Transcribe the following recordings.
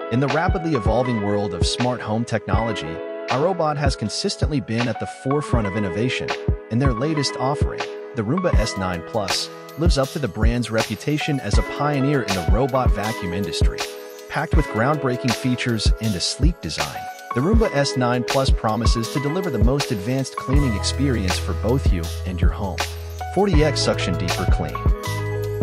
In the rapidly evolving world of smart home technology, iRobot has consistently been at the forefront of innovation, and their latest offering, the Roomba S9 Plus, lives up to the brand's reputation as a pioneer in the robot vacuum industry. Packed with groundbreaking features and a sleek design, the Roomba S9 Plus promises to deliver the most advanced cleaning experience for both you and your home. 40x Suction Deeper Clean.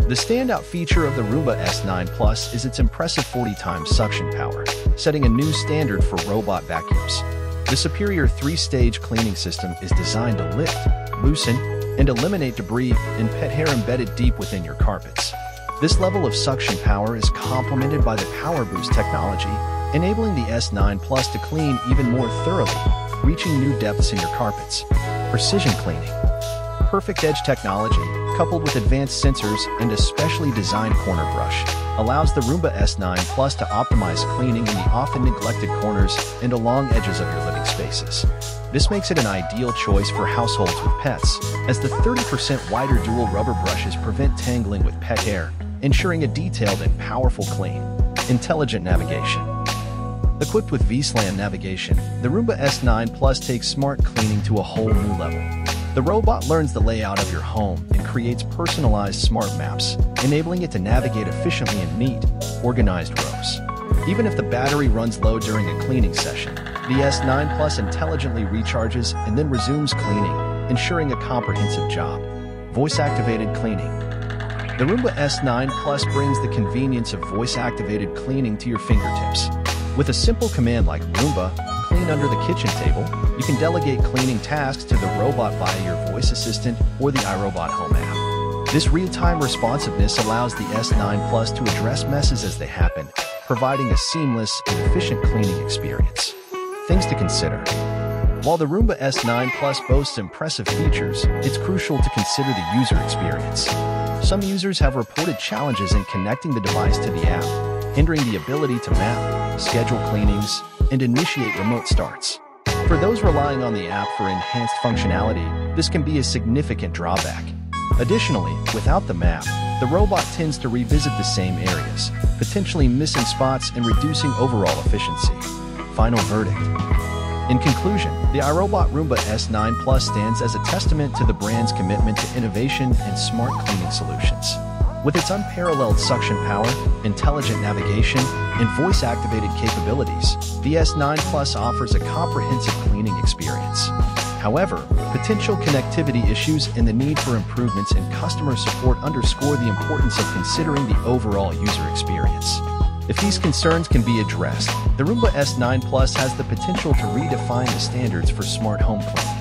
The standout feature of the Roomba S9 Plus is its impressive 40 times suction power, setting a new standard for robot vacuums. The superior 3-stage cleaning system is designed to lift, loosen, and eliminate debris and pet hair embedded deep within your carpets. This level of suction power is complemented by the Power Boost technology, enabling the S9 Plus to clean even more thoroughly, reaching new depths in your carpets. Precision cleaning. Perfect edge technology, coupled with advanced sensors and a specially designed corner brush, allows the Roomba S9 Plus to optimize cleaning in the often neglected corners and along edges of your living spaces. This makes it an ideal choice for households with pets, as the 30% wider dual rubber brushes prevent tangling with pet hair, ensuring a detailed and powerful clean. Intelligent navigation. Equipped with VSLAN navigation, the Roomba S9 Plus takes smart cleaning to a whole new level. The robot learns the layout of your home and creates personalized smart maps, enabling it to navigate efficiently in neat, organized rows. Even if the battery runs low during a cleaning session, the S9 Plus intelligently recharges and then resumes cleaning, ensuring a comprehensive job. Voice-activated cleaning. The Roomba S9 Plus brings the convenience of voice-activated cleaning to your fingertips. With a simple command like Roomba, clean under the kitchen table, you can delegate cleaning tasks to the robot via your voice assistant or the iRobot Home app. This real-time responsiveness allows the S9 Plus to address messes as they happen, providing a seamless and efficient cleaning experience. Things to consider. While the Roomba S9 Plus boasts impressive features, it's crucial to consider the user experience. Some users have reported challenges in connecting the device to the app, hindering the ability to map, schedule cleanings, and initiate remote starts. For those relying on the app for enhanced functionality, this can be a significant drawback. Additionally, without the map, the robot tends to revisit the same areas, potentially missing spots and reducing overall efficiency. Final verdict. In conclusion, the iRobot Roomba S9 Plus stands as a testament to the brand's commitment to innovation and smart cleaning solutions. With its unparalleled suction power, intelligent navigation, and voice-activated capabilities, the S9 Plus offers a comprehensive cleaning experience. However, potential connectivity issues and the need for improvements in customer support underscore the importance of considering the overall user experience. If these concerns can be addressed, the Roomba S9 Plus has the potential to redefine the standards for smart home cleaning.